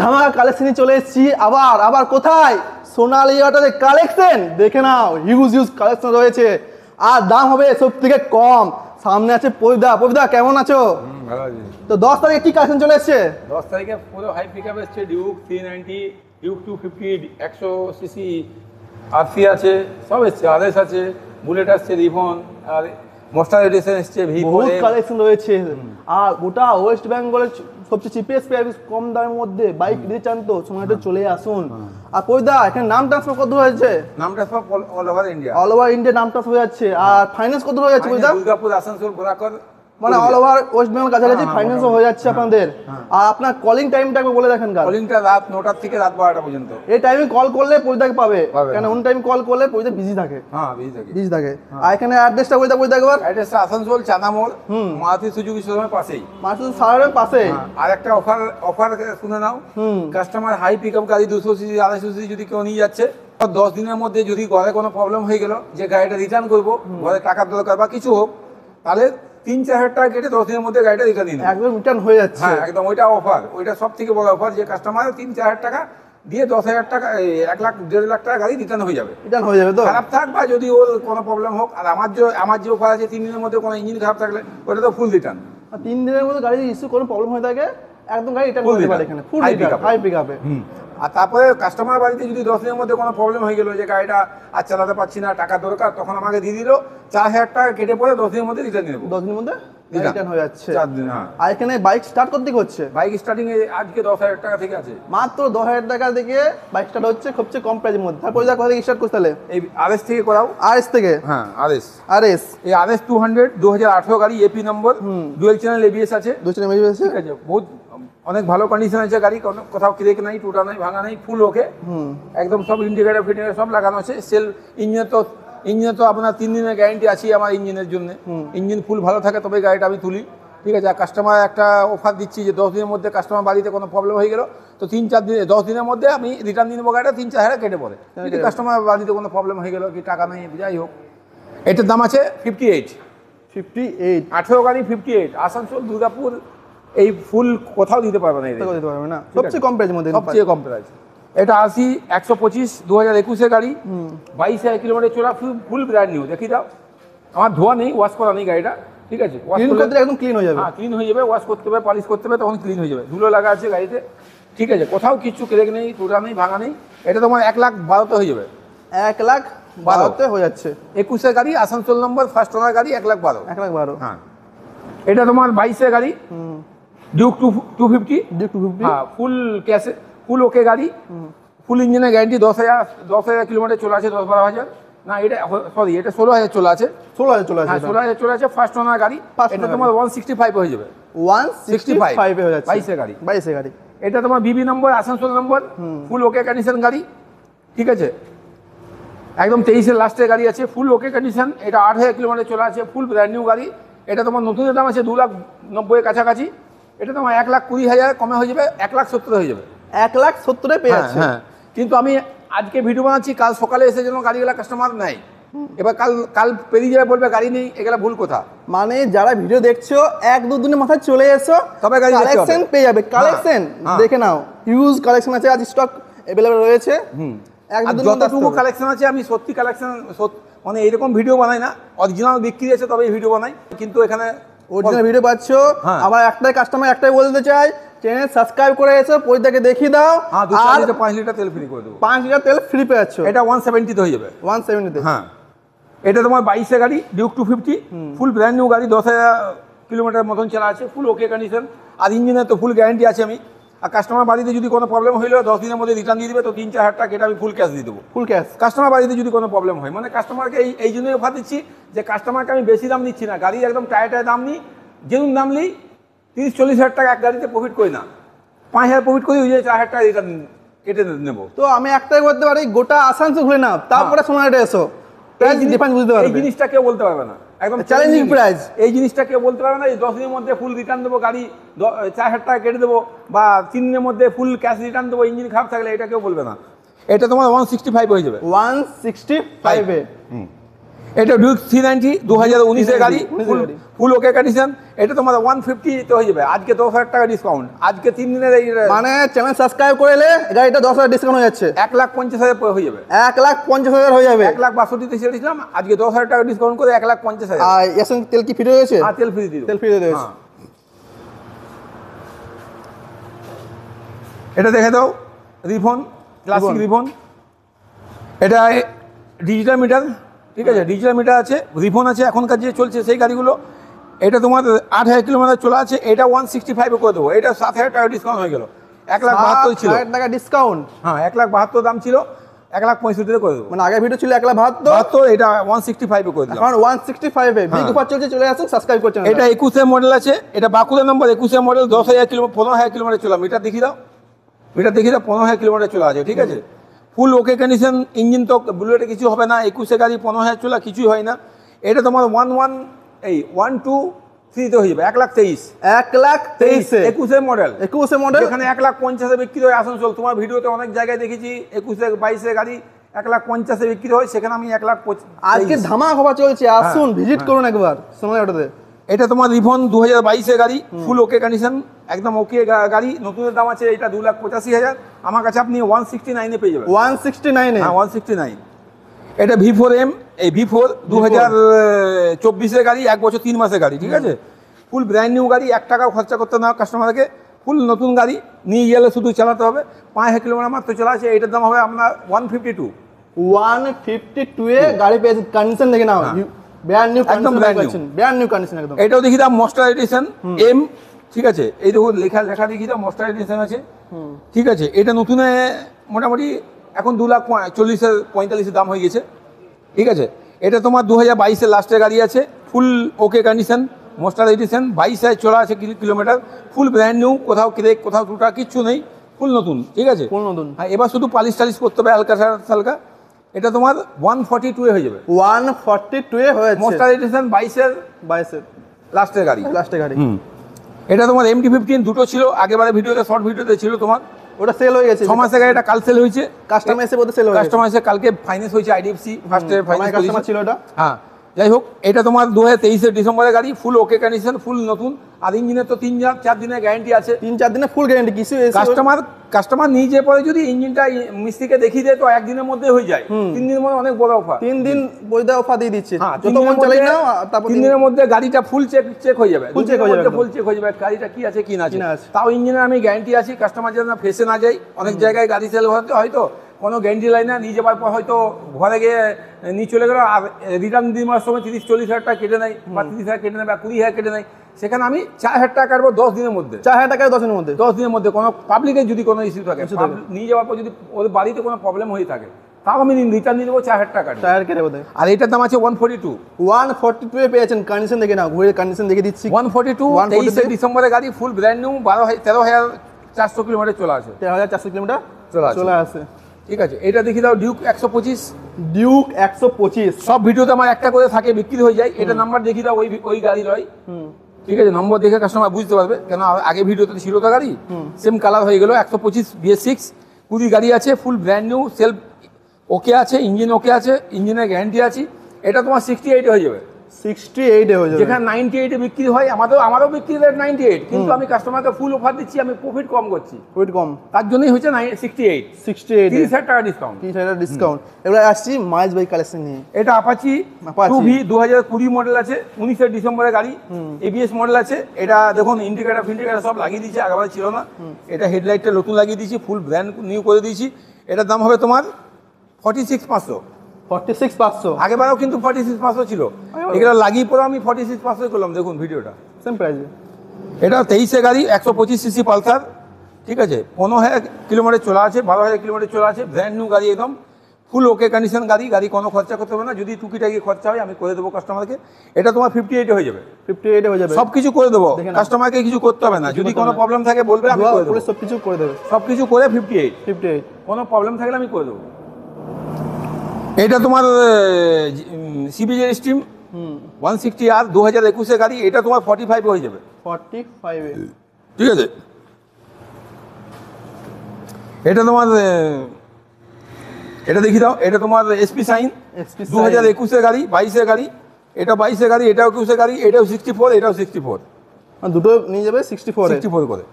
ধামাকা কালেকশনে চলে এসেছি আবার আবার কোথায় সোনালী অটোতে কালেকশন দেখে নাও হিউজ কালেকশন রয়েছে আর দাম হবে সব থেকে কম সামনে আছে পবিদা কেমন আছো ভালো আছি তো 10 তারিখে কি কালেকশন চলে এসেছে 10 তারিখে পুরো হাই পিকআপ এসেছে ডিউক 390 ডিউক 250 100 সিসি আরসি আছে সব এসেছে আরএস আছে বুলেট আসছে রিভন আর মোস্টার এডিশন এসেছে বহুত কালেকশন রয়েছে আর গোটা ওয়েস্ট বেঙ্গলের সবচেয়ে চিপেস্ট প্রাইস কম দামের মধ্যে বাইক নিতে চান তো সময়টা চলে আসুন আর পয়দা এখানে নাম ট্রান্সফার কত হয়েছে নাম ট্রান্সফার অল ওভার ইন্ডিয়া নাম ট্রান্সফার হয়ে যাচ্ছে আর ফাইন্যান্স কত হয়ে যাচ্ছে পয়দা দুর্গাপুর আসানসোল গোরাকর মানে অল ওভার ওয়েস্ট বেঙ্গল কাছাকাছি ফাইন্যান্সও হয়ে যাচ্ছে আপনাদের আর আপনার কলিং টাইমটা একবার বলে দেখেন কলিংটা রাত 9টা থেকে রাত 12টা পর্যন্ত এই টাইমে কল করলে পয়দাকে পাবে কারণ অন টাইম কল করলে পয়দা বিজি থাকে হ্যাঁ বিজি থাকে আর এখানে অ্যাড্রেসটা পয়দা একবার অ্যাড্রেসটা আসানসোল চাঁদামোড় মারুতি সুজুকি শোরুমের পাশেই মার্কেট সারার পাশে আর একটা অফার শুনে নাও কাস্টমার হাই পিকআপ গাড়ি 200 সিসি 250 সিসি যদি কেউ নিয়ে যাচ্ছে 10 দিনের মধ্যে যদি ঘরে কোনো প্রবলেম হয়ে গেল যে গাড়িটা রিটার্ন করবো ঘরে টাকার দরকার বা কিছু হোক তাহলে 3-4 টাকা কেটে 10 দিনের মধ্যে গাড়িটা রিটার্ন দিন একদম রিটার্ন হয়ে যাচ্ছে হ্যাঁ একদম ওইটা অফার ওইটা সব থেকে বড় অফার যে কাস্টমার 3-4 টাকা দিয়ে 10,000 টাকা 1 লাখ 1.5 লাখ টাকা গাড়ি রিটার্ন হয়ে যাবে তো খারাপ থাক বা যদি ওর কোনো প্রবলেম হোক আর আমার যে অফার আছে 3 দিনের মধ্যে কোনো ইঞ্জিন খারাপ থাকলে ওটা তো ফুল রিটার্ন 3 দিনের মধ্যে গাড়ি ইস্যু কোনো প্রবলেম হয়ে থাকে একদম গাড়ি রিটার্ন করতে পারে এখানে ফুল রিটার্ন হাই পিকআপে আর তারপরে কাস্টমার বাড়িতে যদি 10 দিনের মধ্যে কোনো প্রবলেম হয়ে গেল যে গাড়িটা আর চালাতে পারছি না টাকা দরকার তখন আমাকে দিয়ে দিল 4,000 টাকা কেটে পরে 10 দিনের মধ্যে রিটার্ন দিয়ে দেবো 10 দিনের মধ্যে রিটার্ন হয়ে যাচ্ছে 4 দিন হ্যাঁ আর এখানে বাইক স্টার্ট করতে কি হচ্ছে বাইক স্টার্টিং এ আজকে 10,000 টাকা থেকে আছে মাত্র 10,000 টাকা থেকে বাইক স্টার্ট হচ্ছে সবচেয়ে কম প্রাইসের মধ্যে তারপরে যা কথা স্টার্ট করতে তাহলে এই আরএস থেকে করাও আরএস থেকে হ্যাঁ আরএস এই আরএস 200 2018 গাড়ি এপি নম্বর ডুয়াল চ্যানেল এবিএস আছে ঠিক আছে বহুত অনেক ভালো কন্ডিশন আছে গাড়ি কোথাও ক্রেক নাই টুটা নাই ভাঙা নাই ফুল ওকে একদম সব ইন্ডিকেটর ফিটিংয়ের সব লাগানো আছে সেল ইঞ্জিনে তো আপনার 3 দিনের গ্যারান্টি আছে আমার ইঞ্জিনের জন্য ইঞ্জিন ফুল ভালো থাকে তবে গাড়িটা আমি তুলি ঠিক আছে আর কাস্টমার একটা অফার দিচ্ছি যে 10 দিনের মধ্যে কাস্টমার বাড়িতে কোনো প্রবলেম হয়ে গেল তো 3-4 দিন 10 দিনের মধ্যে আমি রিটার্ন দিয়ে নেবো গাড়িটা 3-4 হাজার কেটে পড়ে যদি কাস্টমার বাড়িতে কোনো প্রবলেম হয়ে গেল কি টাকা নেই যাই হোক এটার দাম আছে 58 18 গাড়ি 58 আসানসোল দুর্গাপুর এই ফুল কোথাও দিতে পারবে না সবচেয়ে কম প্রাইসের মধ্যে সবচেয়ে কম প্রাইস এটা 125 2021 গাড়ি 22,000 কিলোমিটার চলা ফুল ব্র্যান্ড নিউ দেখি দাও আমার ধোয়া নেই ওয়াশ করা নেই গাড়িটা ঠিক আছে ক্লিন করতে একদম ক্লিন হয়ে যাবে হ্যাঁ ক্লিন হয়ে যাবে ওয়াশ করতে হবে পলিশ করতে হবে তখন ক্লিন হয়ে যাবে ধুলো লাগা আছে গাড়িতে ঠিক আছে কোথাও কিছু ক্রেক নেই টুটা নেই ভাঙা নেই এটা তোমার 1,12,000 হয়ে যাবে 1,12,000 হয়ে যাচ্ছে 21 গাড়ি আসানসোল নম্বর ফার্স্ট ওনার গাড়ি 1,12,000 হ্যাঁ এটা তোমার 22 গাড়ি ডিউক 250 হ্যাঁ ফুল ক্যাশে ফুল ওকে গাড়ি ফুল ইঞ্জিনের গ্যারান্টি 10,000 কিলোমিটার চলে আছে 10-12,000 না এটা সরি এটা 16,000 চলে আছে 16,000 চলে আছে ফার্স্ট ওনার গাড়ি এটা তোমার 165 হয়ে যাবে 165 হয়ে যাচ্ছে 22 গাড়ি এটা তোমার বিবি নম্বর আসানসোল নম্বর ফুল ওকে কন্ডিশন গাড়ি ঠিক আছে একদম 23-এর লাস্টের গাড়ি আছে ফুল ওকে কন্ডিশন এটা 8,000 কিলোমিটার চলে আছে ফুল ব্র্যান্ড নিউ গাড়ি এটা তোমার নতুনের দাম আছে 2,90,000 কাছাকাছি এটা তোমার 1,20,000 কমে হয়ে যাবে 1,70,000 হয়ে যাবে 1,70,000 পেয়ে যাচ্ছে হ্যাঁ কিন্তু আমি আজকে ভিডিও বানাচ্ছি কাল সকালে এসে যেন গাড়িগুলো কাস্টমার নেয় এবার কাল পেরিয়ে যাবে বলবে গাড়ি নেই এগুলা ভুল কথা মানে যারা ভিডিও দেখছো 1-2 দিনের মাথায় চলে এসো তবে গাড়ি কালেকশন পেয়ে যাবে কালেকশন দেখে নাও হিউজ কালেকশন আছে আজ স্টক अवेलेबल রয়েছে যতটুকু কালেকশন আছে আমি সত্যি কালেকশন মানে এরকম ভিডিও বানাই না অরিজিনাল বিক্রি আছে তবে ভিডিও বানাই কিন্তু এখানে অরিজিনাল ভিডিও পাচ্ছো আবার একটাই কাস্টমার একটাই বলতে চাই চ্যানেল সাবস্ক্রাইব করে এসো পয়দাকে দেখিয়ে দাও আর 5 লিটার তেল ফ্রি করে দেবো 5 লিটার তেল ফ্রি পেয়ে যাচ্ছো এটা 170 তে হয়ে যাবে 170 তে হ্যাঁ এটা তোমার 22 গাড়ি ডিউক 250 ফুল ব্র্যান্ড নিউ গাড়ি 10,000 কিলোমিটার মতন চলা আছে ফুল ওকে কন্ডিশন আর ইঞ্জিনের তো ফুল গ্যারান্টি আছে আমি আর কাস্টমার বাড়িতে যদি কোনো প্রবলেম হইলো 10 দিনের মধ্যে রিটার্ন দিয়ে দিবে তো 3-4 হাজার টাকা এটা আমি ফুল ক্যাশ দিয়ে দেবো ফুল ক্যাশ কাস্টমার বাড়িতে যদি কোনো প্রবলেম হয় মানে কাস্টমারকে এই জন্যই অফার দিচ্ছি যে কাস্টমারকে আমি বেশি দাম দিচ্ছি না গাড়ি একদম টায়ার দাম নিই যেরকম দাম নিই 30-40 হাজার টাকা এক গাড়িতে প্রফিট করি না 5,000 প্রফিট করি ওই যে 4,000 টাকা রিটার্ন কেটে নেবো তো আমি একটাই বলতে পারি গোটা আসানসোল ঘুরে নাও তারপরে সোনাটা এসো এই জিনিসটা কেউ বলতে পারবে না একদম চ্যালেঞ্জিং প্রাইস এই জিনিসটা কেউ বলতে পারবে না এই 10 দিনের মধ্যে ফুল রিটার্ন দেবো গাড়ি 4,000 টাকা কেটে দেবো বা 3 দিনের মধ্যে ফুল ক্যাশ রিটার্ন দেবো ইঞ্জিন খারাপ থাকলে এটা কেউ বলবে না এটা তোমার 165 হয়ে যাবে 165 এ এটা ডিউক 390 2019 এর গাড়ি, 19 গাড়ি। ফুল ওকে কন্ডিশন। এটা তোমার 150 তে হয়ে যাবে, আজকে 10,000 টাকা ডিসকাউন্ট, আজকে 3 দিনের এই মানে চ্যানেল সাবস্ক্রাইব করে এলে গাড়িটা 10,000 ডিসকাউন্ট হয়ে যাচ্ছে, 1,50,000 হয়ে যাবে। 1,50,000 হয়ে যাবে। 1,62,000 তে ছেড়েছিলাম, আজকে 10,000 টাকা ডিসকাউন্ট করে 1,50,000। আর এর সঙ্গে তেল কি ফ্রি হয়েছে? হ্যাঁ, তেল ফ্রি দিয়ে দেবো। তেল ফ্রি দিয়ে হ্যাঁ। এটা দেখে দাও, রিফন, ক্লাসিক রিফন। এটা ডিজিটাল মিটার, ঠিক আছে, ডিজিটাল মিটার আছে, রিফন আছে, এখনকার যে চলছে সেই গাড়িগুলো। এটা তোমার 8,000 কিলোমিটার চলা আছে, এটা 165 করে দেবো, এটা 7,000 টাকা ডিসকাউন্ট হয়ে গেল। 1,72,000 ছিল, 7,000 টাকা ডিসকাউন্ট। হ্যাঁ 1,72,000 দাম ছিল, 1,65,000 করে দেবো। মানে আগের ভিডিও ছিল 1,72,000, 72, এটা 165 করে দিলাম। এখন 165 এ বিগ অফার চলছে, চলে আসুন, সাবস্ক্রাইব করছেন। এটা 21 মডেল আছে, এটা বাঁকুড়া নম্বর 21 মডেল, 10,000 কিলোমিটার 15,000 কিলোমিটার চলা। মিটার দেখিয়ে দাও, মিটার দেখিয়ে দাও, 15,000 কিলোমিটার চলা আছে, ঠিক আছে। ফুল ওকে কন্ডিশন, ইঞ্জিন তো বুলেটে কিছু হবে না, 21 গাড়ি 15,000 চলা, কিছুই হয় না। এটা তোমার 1,2,3 তে হয়ে যাবে, 1,23,000। 1,23,000 21 মডেল, 21 মডেল। এখানে 1,50,000 বিক্রি হয় আসানসোল। তোমার ভিডিওতে অনেক জায়গায় দেখেছি 21 22 গাড়ি 1,50,000 বিক্রি হয়, সেখানে আমি 1,25,000। আজকে ধামাকা অফার চলছে, আসুন ভিজিট করুন একবার সোনালী অটোতে। এটা তোমার রিভন 2022 গাড়ি, ফুল ওকে কন্ডিশন, একদম ওকে গাড়ি। নতুনের দাম আছে এটা 2,85,000, আমার কাছে আপনি 169 পেয়ে যাবেন। 169 এ? হ্যাঁ 169। এটা V4M, এই V4 2024 গাড়ি, 1 বছর 3 মাসের গাড়ি, ঠিক আছে। ফুল ব্র্যান্ড নিউ গাড়ি, 1 টাকাও খরচা করতে না কাস্টমারকে, ফুল নতুন গাড়ি নিয়ে গেলে শুধু চালাতে হবে। 5,000 কিলোমিটার মাত্র চলা আছে। এটার দাম হবে আপনার 152। 152 এ গাড়ি পেয়েছে, কন্ডিশন দেখে নাও, ব্র্যান্ড নিউ, একদম brand new। Brand new condition একদম। এটাও দেখি দাম মস্টার এডিশন এম, ঠিক আছে। এই দেখো লেখা দেখি দাম মস্টার এডিশন আছে, ঠিক আছে। এটা নতুনে মোটামুটি এখন 2,40,000 দাম হয়ে গেছে, ঠিক আছে। এটা তোমার 2022 লাস্টের গাড়ি আছে, ফুল ওকে কন্ডিশন, মস্টার এডিশন, 22,000 চলা আছে কিলোমিটার, ফুল ব্র্যান্ড নিউ, কোথাও ক্রেক কোথাও টুটা কিচ্ছু নেই, ফুল নতুন, ঠিক আছে। ফুল নতুন। হ্যাঁ, এবার শুধু পালিশ টালিশ করতে হবে হালকা হালকা। এটা তোমার 142 হয়ে যাবে, 142 এ হয়েছে, মস্টার এডিশন 22 লাস্টের গাড়ি, লাস্টের গাড়ি। এটা তোমার MT-15 দুটো ছিল, আগেবারে ভিডিওতে শর্ট ভিডিওতে ছিল তোমার, ওটা সেল হয়ে গেছে, 6 মাসের গাড়ি, এটা কাল সেল হয়েছে। কাস্টমার এসে বলতে সেল হয়ে গেছে, কাস্টমার এসে কালকে ফাইন্যান্স হয়েছে, IDFC ফার্স্টে ফাইন্যান্স কাস্টমার ছিল ওটা। হ্যাঁ, যাই হোক, এটা তোমার 2023 ডিসেম্বরের গাড়ি, ফুল ওকে কন্ডিশন, ফুল নতুন। আর ইঞ্জিনের তো 3-4 দিনের গ্যারান্টি আছে, 3-4 দিনের ফুল গ্যারান্টি। কিছু কাস্টমার নিজে পরে যদি ইঞ্জিনটা মিস্ত্রিকে দেখিয়ে দেয় তো একদিনের মধ্যে হয়ে যায়। 3 দিনের মধ্যে অনেক বড় অফার, 3 দিন বৈধ অফার দিয়ে দিচ্ছে, হ্যাঁ, যত মন চালাই নাও, তারপর 3 দিনের মধ্যে গাড়িটা ফুল চেক হয়ে যাবে, ফুল চেক হয়ে যাবে, ফুল চেক হয়ে যাবে গাড়িটা কি আছে কি না কি না আছে। আছে। তাও ইঞ্জিনের আমি গ্যারান্টি আছে, কাস্টমার যেন ফেসে না যায়। অনেক জায়গায় গাড়ি সেল হয়তো কোনো গ্যারান্টি লাই না, নিয়ে যাওয়ার পর হয়তো ঘরে গিয়ে নিয়ে চলে গেলো, আর রিটার্ন দেওয়ার সময় 30-40,000 টাকা কেটে নেয়, বা 30,000 কেটে নেয়, বা 20,000 কেটে নেয়। সেখানে আমি 4,000 টাকা কাটবো 10 দিনের মধ্যে, 4,000 টাকা 10 দিনের মধ্যে। 10 দিনের মধ্যে কোনো পাবলিকের যদি কোনো ইস্যু থাকে, নিয়ে যাওয়ার পর যদি ওদের বাড়িতে কোনো প্রবলেম হয়ে থাকে, তাও আমি রিটার্ন দিয়ে দেবো 4,000 টাকা। 4,000 কেটে বোধ। আর এটার দাম আছে 142। 142 এ পেয়েছেন, কন্ডিশন দেখে নাও, ঘুরে কন্ডিশন দেখে দিচ্ছি। 142 23 ডিসেম্বরের গাড়ি, ফুল ব্র্যান্ড নিউ, 13,400 কিলোমিটার চলা আছে, 13,400 কিলোমিটার চলে আসে, ঠিক আছে। এটা দেখি দাও, ডিউক 125। ডিউক 125 সব ভিডিওতে আমার একটা করে থাকে, বিক্রি হয়ে যায়। এটা নাম্বার দেখি দাও, ওই গাড়ি নয়, ঠিক আছে। নম্বর দেখে কাস্টমার বুঝতে পারবে, কেন আগে ভিডিওতে ছিল তো গাড়ি সেম কালার হয়ে গেল। 125 BS6 কুড়ি গাড়ি আছে, ফুল ব্র্যান্ড নিউ, সেলফ ওকে আছে, ইঞ্জিন ওকে আছে, ইঞ্জিনের গ্যারান্টি আছে। এটা তোমার 68 হয়ে যাবে, 68 এ হয়ে যাবে। যেখানে 98 এ বিক্রি হয়, আমারও বিক্রি রেট 98, কিন্তু আমি কাস্টমারকে ফুল অফার দিচ্ছি, আমি প্রফিট কম করছি, ওয়েট কম, তার জন্যই হচ্ছে 68 30,000 টাকা ডিসকাউন্ট। 30,000 ডিসকাউন্ট। এবার আসছি মাইজ বাইক কালেকশন নিয়ে। এটা আপাচি 2V 2020 মডেল আছে, 19 ডিসেম্বরের গাড়ি, ABS মডেল আছে। এটা দেখুন ইন্ডিকেটার সব লাগিয়ে দিয়েছি, আগেবার ছিল না। এটা হেডলাইটটা নতুন লাগিয়ে দিয়েছি, ফুল ব্র্যান্ড নিউ করে দিয়েছি। এটার দাম হবে তোমার 46,500। 46,500 আগেবারও কিন্তু 46,500 ছিল, এগুলো লাগিয়ে পরে আমি 46,500 করলাম। দেখুন ভিডিওটা, সেম প্রাইসে। এটা 23 গাড়ি, 125 সিসি পালসার, ঠিক আছে। 15,000 কিলোমিটার চলা আছে, 12,000 কিলোমিটার চলা আছে, ব্র্যান্ড নিউ গাড়ি, একদম ফুল ওকে কন্ডিশন গাড়ি কোনো খরচা করতে হবে না। যদি টুকিটাকি খরচা হয় আমি করে দেবো কাস্টমারকে। এটা তোমার 58 হয়ে যাবে, 58 হয়ে যাবে। সব কিছু করে দেবো, কাস্টমারকে কিছু করতে হবে না। যদি কোনো প্রবলেম থাকে বলবে, আমি করে দেবো, সব কিছু করে দেবে, সব কিছু করে 58 58 কোনো প্রবলেম থাকলে আমি করে দেবো। এটা তোমার CBJ স্ট্রিম 160R 2021 গাড়ি, এটা তোমার 45 হয়ে যাবে, 45 এ, ঠিক আছে। এটা তোমার এটা দেখি দাও, এটা তোমার এসপি সাইন, SP 2021-এর গাড়ি, 22-এর গাড়ি, এটা 22-এর গাড়ি, এটাও 21-এর গাড়ি, এটাও 64, এটাও 64, দুটো নিয়ে যাবে 64 করে।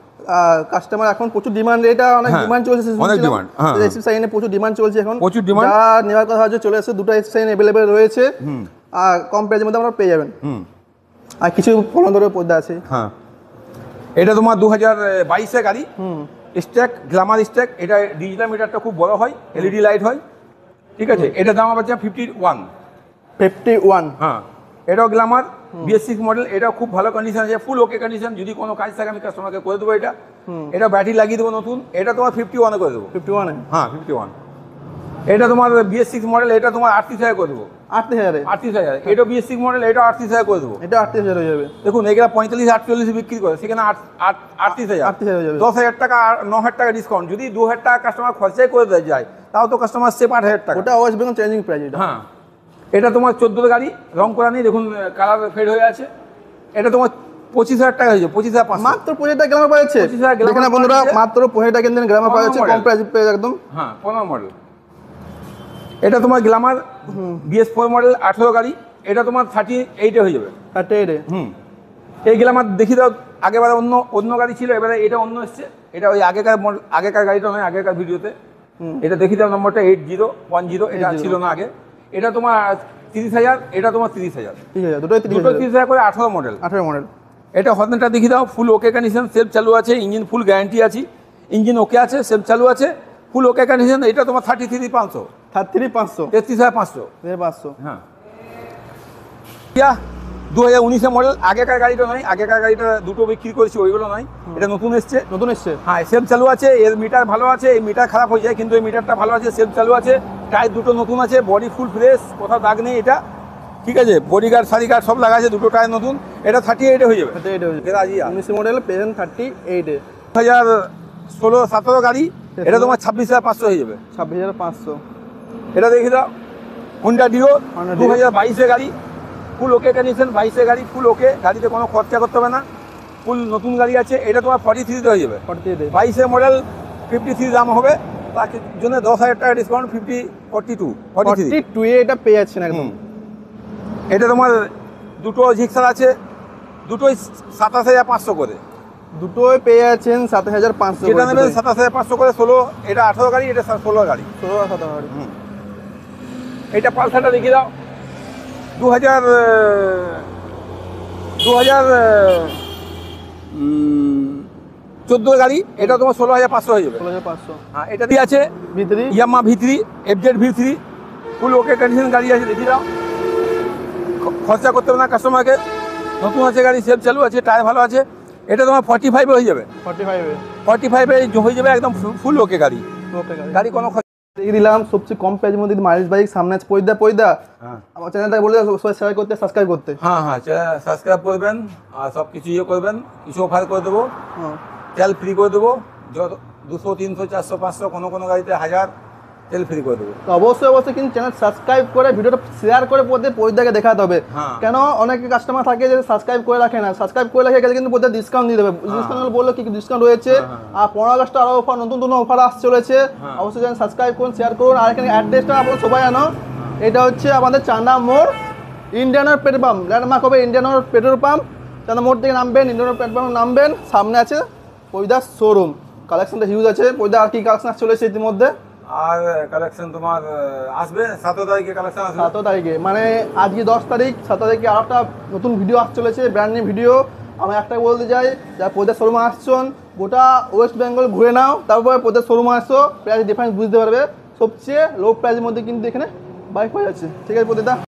কাস্টমার এখন প্রচুর ডিমান্ড, এটা অনেক হ্যাঁ, ডিমান্ড চলছে, অনেক demand, হ্যাঁ। এসপি সাইনে প্রচুর ডিমান্ড চলছে এখন, প্রচুর demand। যা নেওয়ার কথা হচ্ছে চলে এসেছে, দুটো এসপি সাইন अवेलेबल রয়েছে, আর কম প্রাইসের মধ্যে আপনারা পেয়ে যাবেন। আর কিছু ফলন ধরে পর্দা আছে। হ্যাঁ, এটা তোমার 2022-এর গাড়ি, স্ট্যাক, গ্ল্যামার স্ট্যাক, এটা ডিজিটাল মিটারটা খুব বড় হয়, এলইডি লাইট হয়, ঠিক আছে। এটা দাম আছে 51। হ্যাঁ, এটাও গ্ল্যামার BS6 মডেল, এটাও খুব ভালো কন্ডিশন আছে, ফুল ওকে কন্ডিশন, যদি কোনো কাজ থাকে আমি কাস্টমারকে করে দেবো এটা। এটা ব্যাটারি লাগিয়ে দেবো নতুন, এটা তোমার 51 করে দেবো। 51 হ্যাঁ 51। এটা তোমার BS6 মডেল, এটা তোমার 38,000 করে দেবো। 38,000 এটা BS6 মডেল, এটা 38,000 করে দেবো। এটা 38,000 হয়ে যাবে। দেখুন এগুলা 45-48 বিক্রি করে, সেখানে 38,000 হয়ে যাবে। 10,000 টাকা আর 9,000 টাকা ডিসকাউন্ট, যদি 2,000 টাকা কাস্টমার খরচাই করে দেয় যায়, তাও তো কাস্টমার সেভ 8,000 টাকা। ওটা ওয়েস্ট বেঙ্গল চেঞ্জিং প্রাইস এটা। হ্যাঁ, এটা তোমার 14 গাড়ি, রং করা নেই, দেখুন কালার ফেড হয়ে আছে। এটা তোমার 25,000 টাকা হয়ে যাবে, 25,500। মাত্র 25 টাকা গ্রামে পাচ্ছে। 25,000 গ্রামে দেখেন বন্ধুরা, পাচ্ছে। মাত্র 25 টাকা কিন্তু গ্রামে পাচ্ছে, কম প্রাইস পেয়ে একদম। হ্যাঁ, 15 মডেল। এটা তোমার গ্ল্যামার BS4 মডেল, 18 গাড়ি, এটা তোমার 38 হয়ে যাবে। 38 এই গ্ল্যামার দেখি দাও, আগেবারে অন্য গাড়ি ছিল, এবারে এটা অন্য এসছে, এটা ওই আগেকার গাড়িটা নয়, আগেকার ভিডিওতে। এটা দেখি দাও, নম্বরটা 8010, এটা ছিল না আগে। এটা তোমার 30,000, এটা তোমার 30,000। ঠিক আছে, দুটোই 30,000 করে, 18 মডেল। এটা হর্নেটটা দেখি দাও, ফুল ওকে কন্ডিশন, সেলফ চালু আছে, ইঞ্জিন ফুল গ্যারান্টি আছে, ইঞ্জিন ওকে আছে, সেলফ চালু আছে, ফুল ওকে কন্ডিশন। এটা তোমার 33,500। 33,500। হ্যাঁ, 2019-এর মডেল, আগেকার গাড়িটা নয়, আগেকার গাড়িটা দুটো বিক্রি করেছি, ওইগুলো নয়, এটা নতুন এসছে। হ্যাঁ, সেলফ চালু আছে, এর মিটার ভালো আছে, এই মিটার খারাপ হয়ে যায়, কিন্তু এই মিটারটা ভালো আছে, সেলফ চালু আছে, টায়ার দুটো নতুন আছে, বডি ফুল ফ্রেশ, কোথাও দাগ নেই এটা, ঠিক আছে। বডি গার্ড, সারি গার্ড সব লাগা আছে, দুটো টায়ার নতুন। এটা 38 হয়ে যাবে। 19 মডেল প্রেজেন্ট 38 2016-17 গাড়ি, এটা তোমার 26,500 হয়ে যাবে। 26,500। এটা দেখি দাও, হোন্ডা ডিও, 2022-এর গাড়ি, ফুল ওকে কন্ডিশন, 22-এর গাড়ি, ফুল ওকে, গাড়িতে কোনো খরচা করতে হবে না, ফুল নতুন গাড়ি আছে। এটা তোমার 43 হয়ে যাবে। 22-এর মডেল 53 দাম হবে, তার জন্য 10,000 টাকা ডিসকাউন্ট, 42 এটা পেয়ে যাচ্ছেন একদম। এটা তোমার দুটো জিক্সার আছে, দুটোই 27,500 করে। দুটোই পেয়ে যাচ্ছেন 27,500। যেটা নেবেন 27,500 করে। 16, এটা 18 গাড়ি, এটা 16 গাড়ি। 17 গাড়ি। এটা পালসারটা দেখিয়ে দাও, 2014 গাড়ি, এটা তোমার 16,500 হয়ে যাবে। 16,500। হ্যাঁ, এটা দিয়ে আছে ইয়ামা V3, FZ V3, ফুল ওকে কন্ডিশন গাড়ি আছে, দেখিয়ে দাও, খরচা করতে হবে না কাস্টমারকে, নতুন আছে গাড়ি, সেলফ চালু আছে, টায়ার ভালো আছে। এটা তোমার 45 হয়ে যাবে। 45 হয়ে যাবে, একদম ফুল ওকে গাড়ি, গাড়ি কোনো দেখিয়ে দিলাম সবচেয়ে কম প্রাইসের মধ্যে মাইলেজ বাইক। সামনে আছে পয়দা। আমার চ্যানেলটাকে বলে শেয়ার করতে, সাবস্ক্রাইব করতে। হ্যাঁ, সাবস্ক্রাইব করবেন, আর সব কিছু ইয়ে করবেন, কিছু অফার করে দেবো, তেল ফ্রি করে দেবো, 200, 300, 400, 500, কোনো গাড়িতে 1000 তেল ফ্রি করে দেবো। তো অবশ্যই কিন্তু চ্যানেল সাবস্ক্রাইব করে ভিডিওটা শেয়ার করে পয়দাকে দেখাতে হবে। কেন অনেক কাস্টমার থাকে যে সাবস্ক্রাইব করে রাখে না, সাবস্ক্রাইব করে রাখে গেলে কিন্তু পয়দা ডিসকাউন্ট দিয়ে দেবে। ডিসকাউন্ট বললো কি ডিসকাউন্ট রয়েছে, আর 15 আগস্ট আরো অফার, নতুন অফার আসছে চলেছে। অবশ্যই চ্যানেল সাবস্ক্রাইব করুন, শেয়ার করুন। আর এখানে অ্যাড্রেসটা আপনারা সবাই জানো, এটা হচ্ছে আমাদের চান্দা মোড়, Indian oil petrol pump. Landmark হবে ইন্ডিয়ান অয়েল পেট্রোল পাম্প। চান্দা মোড় থেকে নামবেন, ইন্ডিয়ান অয়েল পেট্রোল পাম্প নামবেন, সামনে আছে পয়দার শোরুম। কালেকশনটা হিউজ আছে পয়দা। আর কি কালেকশন চলেছে ইতিমধ্যে? আর কালেকশন তোমার আসবে 7 তারিখে, কালেকশন আসবে 7 তারিখে, মানে আজকে 10 তারিখ, 7 তারিখে আর একটা নতুন ভিডিও আসতে চলেছে, ব্র্যান্ড নিউ ভিডিও। আমি একটা বলতে চাই, যারা পয়দার শোরুমে আসছেন, গোটা ওয়েস্ট বেঙ্গল ঘুরে নাও, তারপরে পয়দার শোরুমে আসো, প্রাইস ডিফারেন্স বুঝতে পারবে। সবচেয়ে লো প্রাইসের মধ্যে কিন্তু এখানে বাইক পাওয়া যাচ্ছে। ঠিক আছে পয়দা।